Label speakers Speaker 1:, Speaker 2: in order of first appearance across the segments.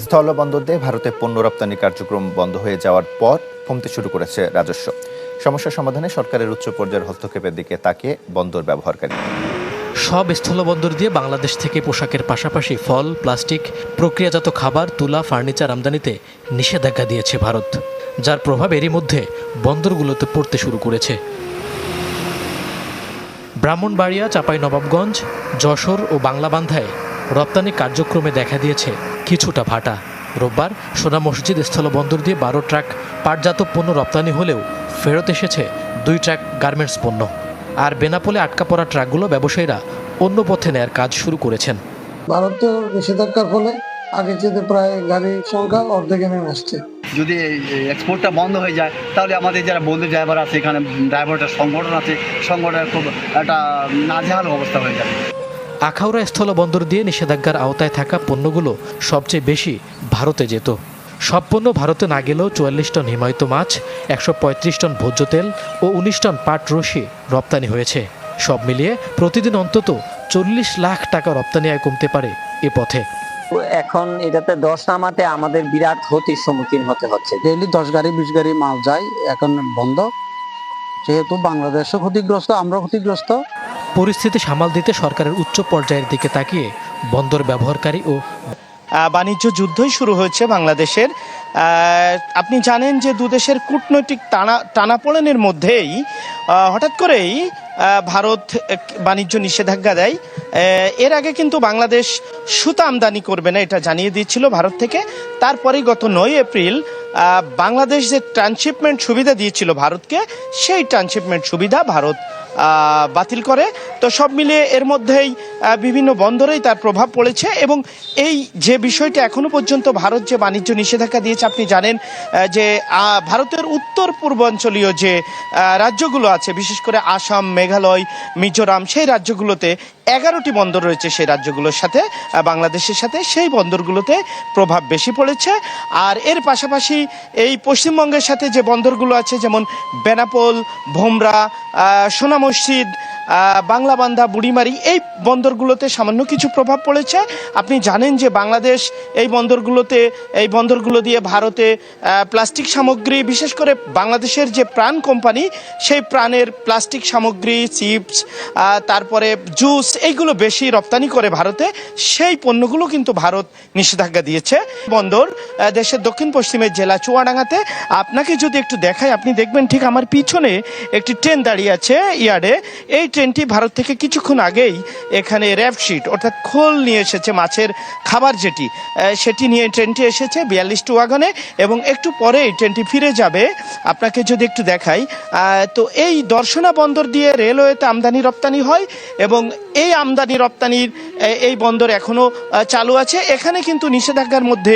Speaker 1: স্থলবন্দর দিয়ে ভারতে পণ্য রপ্তানি কার্যক্রম বন্ধ হয়ে যাওয়ার পর কমতে শুরু করেছে রাজস্ব। সমস্যা সমাধানে সরকারের উচ্চ পর্যায়ের হস্তক্ষেপের দিকে তাকিয়ে বন্দর ব্যবহারকারী।
Speaker 2: সব স্থলবন্দর দিয়ে বাংলাদেশ থেকে পোশাকের পাশাপাশি ফল, প্লাস্টিক, প্রক্রিয়াজাত খাবার, তুলা, ফার্নিচার আমদানিতে নিষেধাজ্ঞা দিয়েছে ভারত, যার প্রভাব এরই মধ্যে বন্দরগুলোতে পড়তে শুরু করেছে। ব্রাহ্মণবাড়িয়া, চাঁপাইনবাবগঞ্জ, যশোর ও বাংলাবান্ধায় রপ্তানি কার্যক্রমে দেখা দিয়েছে কিছুটা ভাটা। রোববার সোনা মসজিদ স্থলবন্দর দিয়ে 12 ট্রাক পাটজাত পণ্য রপ্তানি হলেও ফেরত এসেছে 2 ট্রাক গার্মেন্টস পণ্য। আর বেনাপোলে আটকা পড়া ট্রাকগুলো ব্যবসায়ীরা অন্য পথে নেয়ার কাজ শুরু করেছেন।
Speaker 3: ভারতীয় নিষেধাজ্ঞার ফলে আগে যেতে প্রায় গাড়ির সংখ্যা অর্ধেকে নেমে আসছে।
Speaker 4: যদি এক্সপোর্টটা বন্ধ হয়ে যায় তাহলে আমাদের যারা বন্ধু ড্রাইভার আছে, এখানে ড্রাইভারটার সংগঠন আছে, সংগঠনের খুব একটা নাজেহাল অবস্থা হয়ে যাবে।
Speaker 2: আখাউড়া স্থলবন্দর দিয়ে নিষেধাজ্ঞার আওতায় থাকা পণ্যগুলো সবচেয়ে বেশি ভারতে যেত। সব পণ্য ভারতে না গেলেও 44 টন হিমায়িত মাছ, 135 টন ভোজ্য তেল ও 19 টন পাট রশি রপ্তানি হয়েছে। সব মিলিয়ে প্রতিদিন অন্তত 40 লাখ টাকা রপ্তানি আয় কমতে পারে এ পথে।
Speaker 5: এখন এটাতে 10 নামাতে আমাদের বিরাট ক্ষতির সম্মুখীন হতে হচ্ছে।
Speaker 3: ডেইলি 10 গাড়ি 20 গাড়ি মাল যায়, এখন বন্ধ। যেহেতু বাংলাদেশও ক্ষতিগ্রস্ত, আমরা ক্ষতিগ্রস্ত।
Speaker 2: পরিস্থিতি সামাল দিতে সরকারের উচ্চ পর্যায়ের দিকে তাকিয়ে বন্দর ব্যবহারকারী ও
Speaker 6: বাণিজ্য যুদ্ধই শুরু হয়েছে বাংলাদেশের। আপনি জানেন যে দুদেশের কূটনৈতিক টানাপোড়েনের মধ্যেই হঠাৎ করেই ভারত বাণিজ্য নিষেধাজ্ঞা দেয়। এর আগে কিন্তু বাংলাদেশ সুতা আমদানি করবে না, এটা জানিয়ে দিয়েছিল ভারত থেকে। তারপরেই গত 9 এপ্রিল বাংলাদেশ যে ট্রান্সশিপমেন্ট সুবিধা দিয়েছিল ভারতকে, সেই ট্রান্সশিপমেন্ট সুবিধা ভারত বাতিল করে। তো সব মিলিয়ে এর মধ্যেই বিভিন্ন বন্দরেই তার প্রভাব পড়েছে। এবং এই যে বিষয়টা এখনো পর্যন্ত ভারত যে বাণিজ্য নিষেধাজ্ঞা দিয়েছে, আপনি জানেন যে ভারতের উত্তর পূর্বাঞ্চলীয় যে রাজ্যগুলো আছে, বিশেষ করে আসাম, মেঘালয়, মিজোরাম, সেই রাজ্যগুলোতে 11টি বন্দর রয়েছে। সেই রাজ্যগুলোর সাথে বাংলাদেশের সাথে সেই বন্দরগুলোতে প্রভাব বেশি পড়েছে। আর এর পাশাপাশি এই পশ্চিমবঙ্গের সাথে যে বন্দরগুলো আছে, যেমন বেনাপোল, ভোমরা, সোনা মসজিদ, বাংলাবান্ধা, বুড়িমারি, এই বন্দরগুলোতে সামান্য কিছু প্রভাব পড়েছে। আপনি জানেন যে বাংলাদেশ এই বন্দরগুলো দিয়ে ভারতে প্লাস্টিক সামগ্রী, বিশেষ করে বাংলাদেশের যে প্রাণ কোম্পানি, সেই প্রাণের প্লাস্টিক সামগ্রী, চিপস, তারপরে জুস, এইগুলো বেশি রপ্তানি করে ভারতে। সেই পণ্যগুলো কিন্তু ভারত নিষেধাজ্ঞা দিয়েছে। বন্দর দেশের দক্ষিণ পশ্চিমের জেলা চুয়াডাঙ্গাতে। আপনাকে যদি একটু দেখাই, আপনি দেখবেন ঠিক আমার পিছনে একটি ট্রেন দাঁড়িয়ে আছে ইয়ার্ডে। এই ট্রেনটি ভারত থেকে কিছুক্ষণ আগেই এখানে র্যাপশিট অর্থাৎ খোল নিয়ে এসেছে, মাছের খাবার যেটি, সেটি নিয়ে ট্রেনটি এসেছে 42 ওয়াগনে, এবং একটু পরে এই ট্রেনটি ফিরে যাবে। আপনাকে যদি একটু দেখাই, তো এই দর্শনা বন্দর দিয়ে রেলওয়েতে আমদানি রপ্তানি হয়, এবং এই আমদানি রপ্তানির এই বন্দর এখনও চালু আছে। এখানে কিন্তু নিষেধাজ্ঞার মধ্যে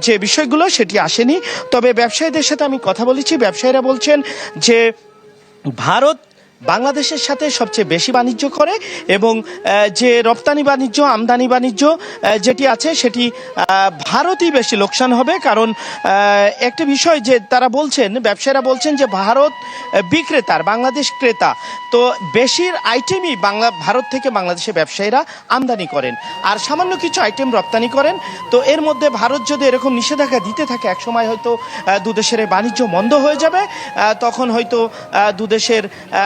Speaker 6: যে বিষয়গুলো সেটি আসেনি। তবে ব্যবসায়ীদের সাথে আমি কথা বলেছি, ব্যবসায়ীরা বলছেন যে ভারত বাংলাদেশের সাথে সবচেয়ে বেশি বাণিজ্য করে, এবং যে রপ্তানি বাণিজ্য, আমদানি বাণিজ্য যেটি আছে, সেটি ভারতই বেশি লোকসান হবে। কারণ একটা বিষয় যে তারা বলছেন, ব্যবসায়ীরা বলছেন যে ভারত বিক্রেতার, বাংলাদেশ ক্রেতা। তো বেশির আইটেমই ভারত থেকে বাংলাদেশে ব্যবসায়ীরা আমদানি করেন, আর সামান্য কিছু আইটেম রপ্তানি করেন। তো এর মধ্যে ভারত যদি এরকম নিষেধাজ্ঞা দিতে থাকে, একসময় হয়তো দুদেশের বাণিজ্য মন্দ হয়ে যাবে। তখন হয়তো দুদেশের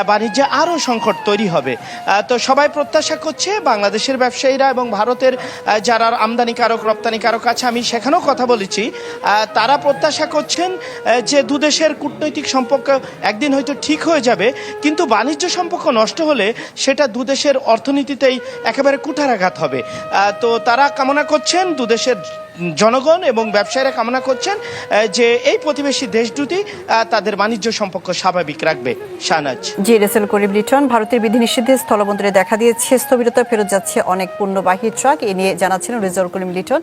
Speaker 6: বাণিজ্যে আরও সংকট তৈরি হবে। তো সবাই প্রত্যাশা করছে, বাংলাদেশের ব্যবসায়ীরা এবং ভারতের যারা আমদানিকারক, রপ্তানিকারক আছে, আমি সেখানেও কথা বলেছি, তারা প্রত্যাশা করছেন যে দুদেশের কূটনৈতিক সম্পর্ক একদিন হয়তো ঠিক হয়ে যাবে। কিন্তু বাণিজ্য সম্পর্ক নষ্ট হলে সেটা দুদেশের অর্থনীতিতেই একেবারে কুঠারাঘাত হবে। তো তারা কামনা করছেন, দুদেশের জনগণ এবং ব্যবসায়ীরা কামনা করছেন যে এই প্রতিবেশী দেশ দুটি তাদের বাণিজ্য সম্পর্ক স্বাভাবিক রাখবে। শাহনাজ।
Speaker 7: জি, রেসেল করিম লিটন। ভারতের বিধিনিষেধে স্থলবন্দরে দেখা দিয়েছে স্থবিরতা, ফেরত যাচ্ছে অনেক পণ্যবাহী ট্রাক। এ নিয়ে জানাচ্ছিলেন রেজাউল করিম লিটন।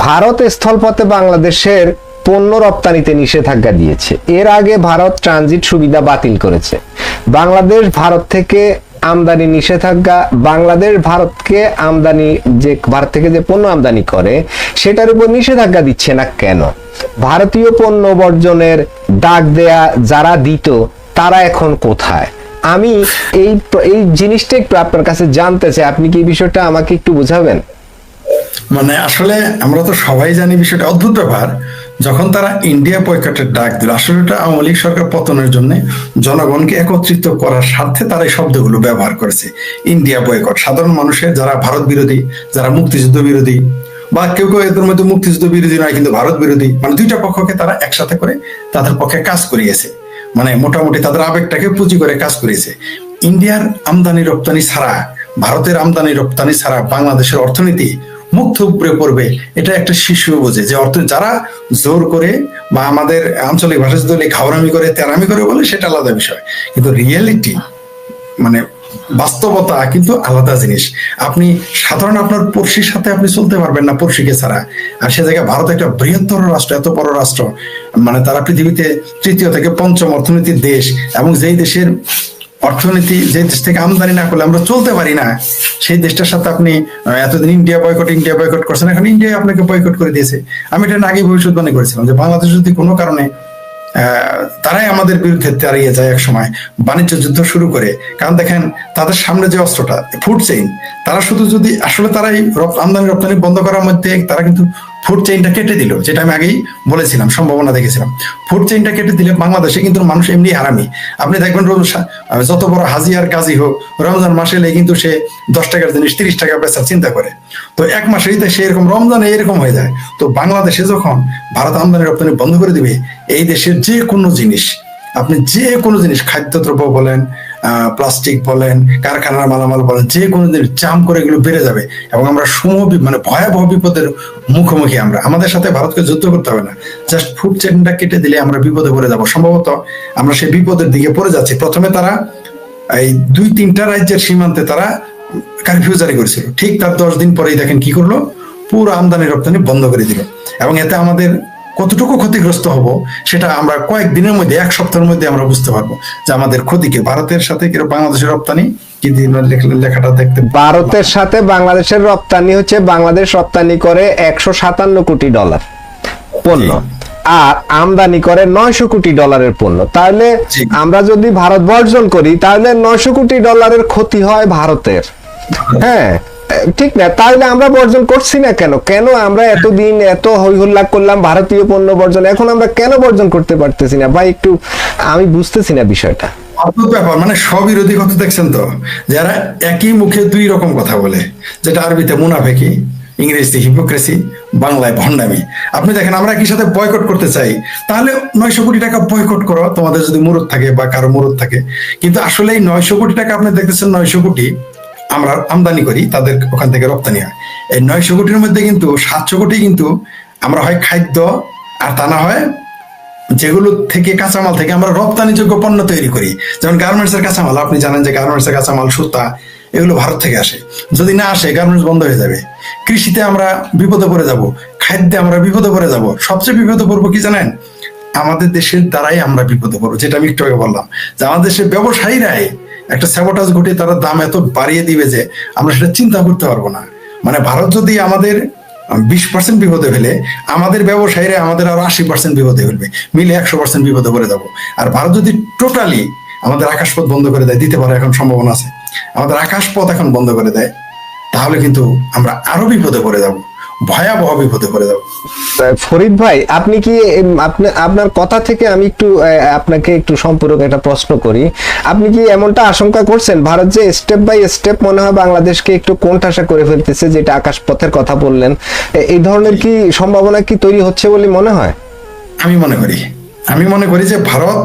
Speaker 8: ভারত স্থলপথে বাংলাদেশের পণ্য রপ্তানিতে নিষেধাজ্ঞা দিয়েছে। এর আগে ভারত ট্রানজিট সুবিধা বাতিল করেছে। বাংলাদেশ ভারত থেকে আমদানি নিষেধাজ্ঞা, বাংলাদেশ ভারতকে ভারত থেকে যে পণ্য আমদানি করে সেটার উপর নিষেধাজ্ঞা দিচ্ছে না কেন? ভারতীয় পণ্য বর্জনের ডাক দেয়া যারা দিত তারা এখন কোথায়? আমি এই জিনিসটা একটু আপনার কাছে জানতে চাই, আপনি কি এই বিষয়টা আমাকে একটু বোঝাবেন?
Speaker 9: মানে আসলে আমরা তো সবাই জানি বিষয়টা অদ্ভুত ব্যাপার। যখন তারা ইন্ডিয়া বয়কটের ডাক দিল, আসলে এটা আওয়ামী লীগ সরকার পতনের জন্য জনগণকে একত্রিত করার স্বার্থে তারা এই শব্দগুলো ব্যবহার করেছে। ইন্ডিয়া বয়কট সাধারণ মানুষের, যারা ভারত বিরোধী, যারা মুক্তিযুদ্ধ বিরোধী, বা কেউ কেউ এদের মধ্যে মুক্তিযুদ্ধ বিরোধী নয় কিন্তু ভারত বিরোধী, মানে দুইটা পক্ষকে তারা একসাথে করে তাদের পক্ষে কাজ করিয়েছে। মানে মোটামুটি তাদের আবেগটাকে পুঁজি করে কাজ করিয়েছে। ইন্ডিয়ার আমদানি রপ্তানি ছাড়া, ভারতের আমদানি রপ্তানি ছাড়া বাংলাদেশের অর্থনীতি মুখ উপরে পড়বে, এটা একটা শিশু বোঝে। যে অর্থ যারা জোর করে বা আমাদের আঞ্চলিক ভাষা যদি খাওয়ারামি করে, তেরামি করে বলে, সেটা আলাদা বিষয়, কিন্তু রিয়েলিটি মানে বাস্তবতা কিন্তু আলাদা জিনিস। আপনি সাধারণ আপনার পড়শির সাথে আপনি চলতে পারবেন না পড়শিকে ছাড়া। আর সে জায়গায় ভারত একটা বৃহত্তর রাষ্ট্র, এত বড় রাষ্ট্র, মানে তারা পৃথিবীতে তৃতীয় থেকে পঞ্চম অর্থনীতির দেশ, এবং যেই দেশের অর্থনীতি, যে দেশ থেকে আমদানি না করলে আমরা চলতে পারি না, সেই দেশটার সাথে আপনি এতদিন ইন্ডিয়া বয়কট করছেন, এখন ইন্ডিয়া আপনাকে বয়কট করে দিয়েছে। আমি এটা আগে ভবিষ্যৎবাণী করেছিলাম যে বাংলাদেশ যদি কোনো কারণে তারাই আমাদের বিরুদ্ধে দাঁড়িয়ে যায় এক সময়, বাণিজ্য যুদ্ধ শুরু করে। কারণ দেখেন তাদের সামনে যে অস্ত্রটা ফুড চেইন, তারা শুধু যদি আসলে তারা এই আমদানি রপ্তানি বন্ধ করার মধ্যে তারা কিন্তু ফুড চেইনটা কেটে দিল, যেটা আমি আগেই বলেছিলাম, সম্ভাবনা দেখেছিলাম। ফুড চেইনটা কেটে দিলে বাংলাদেশে কিন্তু মানুষ এমনি হারামি। আপনি দেখবেন যত বড় হাজি আর গাজী হোক, রমজান মাসে এলে কিন্তু সে 10 টাকার জিনিস 30 টাকা বেচার চিন্তা করে। তো এক মাসেই সে এরকম, রমজানে এরকম হয়ে যায়। তো বাংলাদেশে যখন ভারত আমদানি রপ্তানি বন্ধ করে দিবে, এই দেশের যে কোনো জিনিস, আপনি যে কোনো জিনিস, খাদ্যদ্রব্য বলেন, প্লাস্টিক বলেন, কারখানার মালামাল বলেন, যে কোনো জিনিস জাম করে এগুলো বেড়ে যাবে, এবং আমরা মানে ভয়াবহ বিপদের মুখোমুখি। আমাদের সাথে ভারতকে যুদ্ধ করতে হবে না, জাস্ট ফুড চেইনটা কেটে দিলে আমরা বিপদে পড়ে যাব। সম্ভবত আমরা সেই বিপদের দিকে পড়ে যাচ্ছি। প্রথমে তারা এই 2-3টা রাজ্যের সীমান্তে তারা কারফিউ জারি করেছিল, ঠিক তার 10 দিন পরেই দেখেন কি করলো, পুরো আমদানি রপ্তানি বন্ধ করে দিল। এবং এতে আমাদের কতটুকু ক্ষতিগ্রস্ত হব সেটা আমরা কয়েকদিনের মধ্যে, 1 সপ্তাহের মধ্যে আমরা বুঝতে পারবো যে আমাদের ক্ষতিকে। ভারতের সাথে বাংলাদেশের রপ্তানি কি লেখাটা দেখতে,
Speaker 8: ভারতের সাথে বাংলাদেশের রপ্তানি হচ্ছে, বাংলাদেশ রপ্তানি করে $157 কোটি পণ্য, আর আমদানি করে $900 কোটি পণ্য। তাহলে আমরা যদি ভারত বর্জন করি, তাহলে $900 কোটি ক্ষতি হয় ভারতের। হ্যাঁ, ঠিক না? তাহলে আমরা বর্জন করছি না কেন? কেন আমরা এতদিন এত হই হল্লা করলাম ভারতীয় পণ্য বর্জন, এখন আমরা কেন বর্জন করতে পারতেছি না? ভাই একটু আমি বুঝতেছি না বিষয়টা।
Speaker 9: অদ্ভুত ব্যাপার, মানে স্ববিরোধী কথা দেখছেন তো, যারা একই মুখে 2 রকম কথা বলে, যেটা আরবিতে মুনাফেকি, ইংরেজিতে হিপোক্রেসি, বাংলায় ভণ্ডামি। আপনি দেখেন আমরা একই সাথে বয়কট করতে চাই, তাহলে 900 কোটি টাকা বয়কট করো, তোমাদের যদি মুরুদ থাকে বা কারো মুরুদ থাকে। কিন্তু আসলে এই 900 কোটি টাকা আপনি দেখতেছেন, 900 কোটি আমরা আমদানি করি, তাদের ওখান থেকে রপ্তানি হয়। এই 900 কোটির মধ্যে কিন্তু 700 কোটি কিন্তু আমরা হয় খাদ্য, আর তা না হয় যেগুলো থেকে কাঁচামাল থেকে আমরা রপ্তানিযোগ্য পণ্য তৈরি করি। যেমন গার্মেন্টস এর কাঁচামাল, আপনি জানেন যে গার্মেন্টস এর কাঁচামাল, সুতা, এগুলো ভারত থেকে আসে। যদি না আসে, গার্মেন্টস বন্ধ হয়ে যাবে। কৃষিতে আমরা বিপদে পড়ে যাব, খাদ্যে আমরা বিপদে পড়ে যাব। সবচেয়ে বিপদে পড়বো কি জানেন? আমাদের দেশের দ্বারাই আমরা বিপদে পড়বো, যেটা আমি একটু আগে বললাম, যে আমাদের দেশের ব্যবসায়ীরাই একটা স্যাবোটাজ ঘটিয়ে তারা দাম এত বাড়িয়ে দিবে যে আমরা সেটা চিন্তা করতে পারবো না। মানে ভারত যদি আমাদের 20% বিপদে ফেলে, আমাদের ব্যবসায়ীরা আমাদের আরো 80% বিপদে ফেলবে, মিলে 100% বিপদে পড়ে যাবো। আর ভারত যদি টোটালি আমাদের আকাশপথ বন্ধ করে দেয়, দিতে পারে, এখন সম্ভাবনা আছে, আমাদের আকাশপথ এখন বন্ধ করে দেয়, তাহলে কিন্তু আমরা আরো বিপদে পড়ে যাব, ভয়াবহ বিপদে পড়ে যাব।
Speaker 8: ফরিদ ভাই, আপনি কি আপনার কথা থেকে আমি একটু আপনাকে একটু সম্পূরক একটা প্রশ্ন করি, আপনি কি এমনটা আশঙ্কা করছেন ভারত যে স্টেপ বাই স্টেপ মনে হয় বাংলাদেশকে একটু কোণঠাসা করে ফেলতেছে, যেটা আকাশপথের কথা বললেন, এই ধরনের কি সম্ভাবনা কি তৈরি হচ্ছে বলে মনে হয়?
Speaker 9: আমি মনে করি যে ভারত,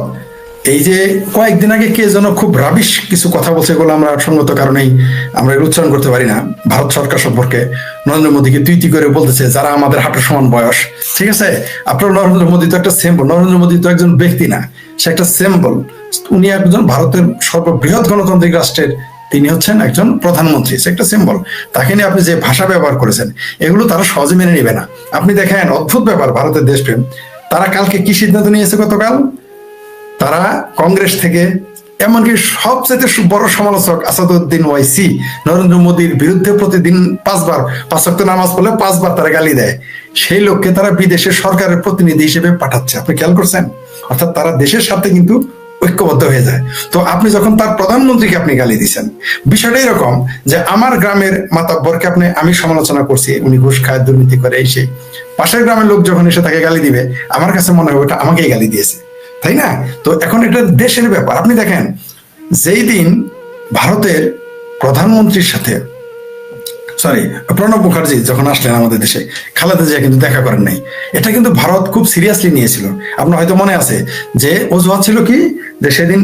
Speaker 9: এই যে কয়েকদিন আগে কে যেন খুব রাবিশ কিছু কথা বলছে, এগুলো আমরা সঙ্গত কারণেই আমরা উচ্চারণ করতে পারি না, ভারত সরকার সম্পর্কে নরেন্দ্র মোদীকে তুই করে বলতেছে, যারা আমাদের হাঁটুর সমান বয়স। ঠিক আছে, আপনার নরেন্দ্র মোদী তো একটা সিম্বল, নরেন্দ্র মোদী তো একজন ব্যক্তি না, সে একটা সিম্বল। উনি একজন ভারতের সর্ববৃহৎ গণতান্ত্রিক রাষ্ট্রের, তিনি হচ্ছেন একজন প্রধানমন্ত্রী, সে একটা সিম্বল। তাকে নিয়ে আপনি যে ভাষা ব্যবহার করেছেন, এগুলো তারা সহজে মেনে নেবে না। আপনি দেখেন অদ্ভুত ব্যাপার, ভারতের দেশপ্রেম, তারা কালকে কি সিদ্ধান্ত নিয়েছে? গতকাল তারা কংগ্রেস থেকে, এমনকি সবচেয়ে বড় সমালোচক আসাদুদ্দিন ওয়াইসি নরেন্দ্র মোদীর বিরুদ্ধে প্রতিদিন 5 বার 5 ওয়াক্ত নামাজ পড়লে 5 বার তারা গালি দেয়, সেই লোককে তারা বিদেশের সরকারের প্রতিনিধি হিসেবে পাঠাচ্ছে। আপনি খেয়াল করছেন? অর্থাৎ তারা দেশের সাথে কিন্তু ঐক্যবদ্ধ হয়ে যায়। তো আপনি যখন তার প্রধানমন্ত্রীকে আপনি গালি দিচ্ছেন, বিষয়টা এরকম যে আমার গ্রামের মাতব্বরকে আমি সমালোচনা করছি, উনি ঘুষ খায়, দুর্নীতি করে, এই সেই, পাশের গ্রামের লোক যখন এসে তাকে গালি দিবে, আমার কাছে মনে হবে ওটা আমাকেই গালি দিয়েছে, তাই না? তো এখন এটা দেশের ব্যাপার। আপনি দেখেন, যেই দিন ভারতের প্রধানমন্ত্রীর সাথে প্রণব মুখার্জি যখন আসলেন আমাদের দেশে, খালেদা জিয়া কিন্তু দেখা করেন নাই। এটা কিন্তু ভারত খুব সিরিয়াসলি নিয়েছিল। আপনার হয়তো মনে আছে যে অজুহাত ছিল কি, যে সেদিন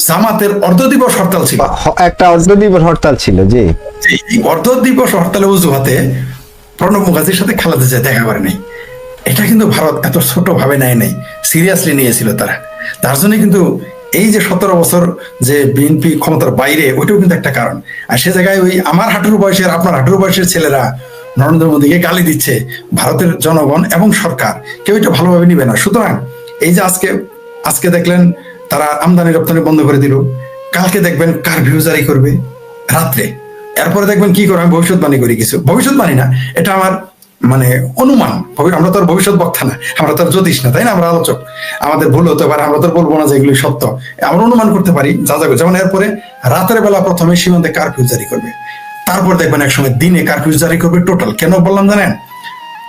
Speaker 9: জামাতের অর্ধ দিবস হরতাল ছিল,
Speaker 8: একটা অর্ধ দিবস হরতাল ছিল। যে
Speaker 9: এই অর্ধ দিবস হরতালের অজুহাতে প্রণব মুখার্জির সাথে খালেদা জিয়া দেখা করে নাই। এটা কিন্তু ভারত এত ছোট ভাবে নেয় নাই, সিরিয়াসলি নিয়েছিল তারা। তার জন্য কিন্তু এই যে 17 বছর যে বিএনপি ক্ষমতার বাইরে, ওইটাও কিন্তু একটা কারণ। আর সে জায়গায় ওই আমার হাঁটুর বয়সের, আপনার হাঁটুর বয়সের ছেলেরা নরেন্দ্র মোদীকে গালি দিচ্ছে, ভারতের জনগণ এবং সরকার কেউ এটা ভালোভাবে নিবে না। সুতরাং এই যে আজকে দেখলেন তারা আমদানি রপ্তানি বন্ধ করে দিল, কালকে দেখবেন কারফিউ জারি করবে রাত্রে, এরপরে দেখবেন কি করে। আমি ভবিষ্যৎবাণী করি কিছু, ভবিষ্যৎবাণী না, এটা আমার মানে অনুমান। আমরা তো আর ভবিষ্যৎ বক্তা না, আমরা তো আর জ্যোতিষ না, তাই না? আমরা আলোচক, আমাদের ভুল হতে পারে, আমরা তো বলবো না যে এগুলি সত্য। আমরা অনুমান করতে পারি যা যাবে। যেমন এরপরে রাতের বেলা প্রথমে সীমান্তে কারফিউ জারি করবে, তারপর দেখবেন একসময় দিনে কারফিউ জারি করবে টোটাল। কেন বললাম জানেন?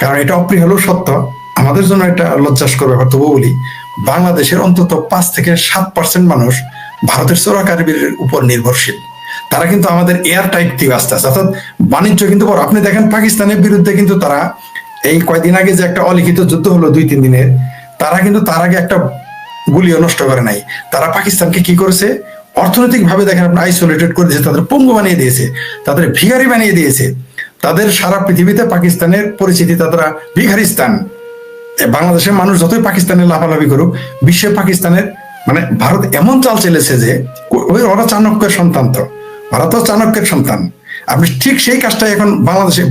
Speaker 9: কারণ এটা অপ্রিয় হলেও সত্য, আমাদের জন্য এটা লজ্জাস্কর ব্যাপার। তবু বলি, বাংলাদেশের অন্তত 5-7% মানুষ ভারতের চোরাকারবির উপর নির্ভরশীল। তারা কিন্তু আমাদের এয়ার টাইট দিয়ে আসতে আসে, অর্থাৎ বাণিজ্য কিন্তু বড়। আপনি দেখেন পাকিস্তানের বিরুদ্ধে কিন্তু তারা এই কয়দিন আগে যে একটা অলিখিত যুদ্ধ হলো 2-3 দিনের, তারা কিন্তু তার আগে একটা গুলিও নষ্ট করে নাই। তারা পাকিস্তানকে কি করেছে, অর্থনৈতিক ভাবে দেখেন আপনি আইসোলেটেড করে দিয়েছে, তাদের পঙ্গু বানিয়ে দিয়েছে, তাদের ভিখারি বানিয়ে দিয়েছে। তাদের সারা পৃথিবীতে পাকিস্তানের পরিচিতি, তারা ভিখারিস্তান। বাংলাদেশের মানুষ যতই পাকিস্তানের লাফালাফি করুক, বিশ্বে পাকিস্তানের মানে ভারত এমন চাল চেলেছে যে ওরা চাণক্যের সন্তান, তো ওরা তো চাণক্যের সন্তান। আপনি ঠিক সেই কাজটাই এখন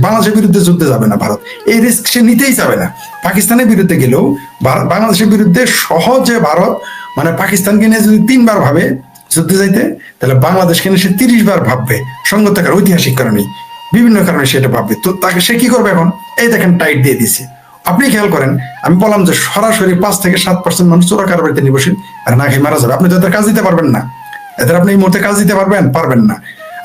Speaker 9: বাংলাদেশের বিরুদ্ধে যুদ্ধে যাবে না ভারত, এই রিস্ক সে নিতেই যাবে না। পাকিস্তানের বিরুদ্ধে গেলেও বাংলাদেশের বিরুদ্ধে সহজে ভারত মানে পাকিস্তানকে নিয়ে যদি 3 বার ভাবে যুদ্ধে যাইতে, তাহলে বাংলাদেশকে নিয়ে সে 30 বার ভাববে। সঙ্গত কারণ, ঐতিহাসিক কারণে, বিভিন্ন কারণে সেটা ভাববে। তো তাকে সে কি করবে এখন? এই দেখেন টাইট দিয়ে দিছে। আপনি খেয়াল করেন, আমি বললাম যে সরাসরি 5-7% মানুষ চোরাকারবারিতে নির্ভরশীল, আর না খেয়ে মারা যাবে। আপনি তো এদের কাজ দিতে পারবেন না, এদের আপনি এই মুহূর্তে কাজ দিতে পারবেন না।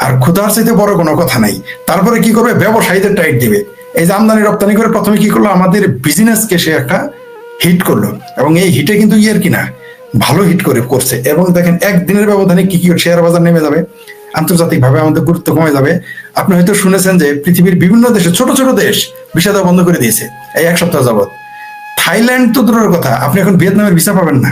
Speaker 9: আর ক্ষুধার চাইতে বড় কোনো কথা নাই। তারপরে কি করবে? ব্যবসায়ীদের টাইট দিবে। এই যে আমদানি রপ্তানি করে প্রথমে কি করলো, আমাদের বিজনেসকে সে একটা হিট করলো, এবং এই হিটে কিন্তু কিনা ভালো হিট করছে। এবং দেখেন একদিনের ব্যবধানে কি শেয়ার বাজার নেমে যাবে, আন্তর্জাতিকভাবে আমাদের গুরুত্ব কমে যাবে। আপনি হয়তো শুনেছেন যে পৃথিবীর বিভিন্ন দেশে, ছোট ছোট দেশ ভিসা দেওয়া বন্ধ করে দিয়েছে এই 1 সপ্তাহ যাবৎ। থাইল্যান্ড তো দূরের কথা, আপনি এখন ভিয়েতনামের ভিসা পাবেন না।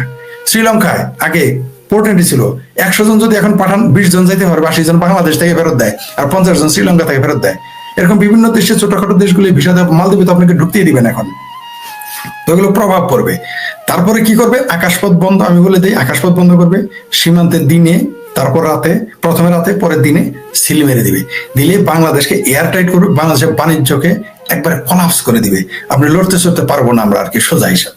Speaker 9: শ্রীলঙ্কায় আগে পোর্ট এন্ট্রি ছিল, 100 জন যদি এখন পাঠান, 20 জন যাইতে পারবে, 80 জন বাংলাদেশ থেকে ফেরত দেয়, আর 50 জন শ্রীলঙ্কা থেকে ফেরত দেয়। এরকম বিভিন্ন দেশে, ছোটখাটো দেশগুলি ভিসা দেওয়া, মালদ্বীপে তো আপনাকে ঢুকতেই দিবেন এখন। তো এগুলো প্রভাব পড়বে। তারপরে কি করবে? আকাশপথ বন্ধ, আমি বলে দিই, আকাশপথ বন্ধ করবে, সীমান্তে দিনে, তারপর রাতে, প্রথমে রাতে, পরের দিনে সিল মেরে দিবে। দিলে বাংলাদেশকে এয়ার টাইট করবে, বাংলাদেশের বাণিজ্যকে একবারে কলাপস করে দিবে। আপনি লড়তে চড়তে পারবো না আমরা আর কি, সোজা হিসাব।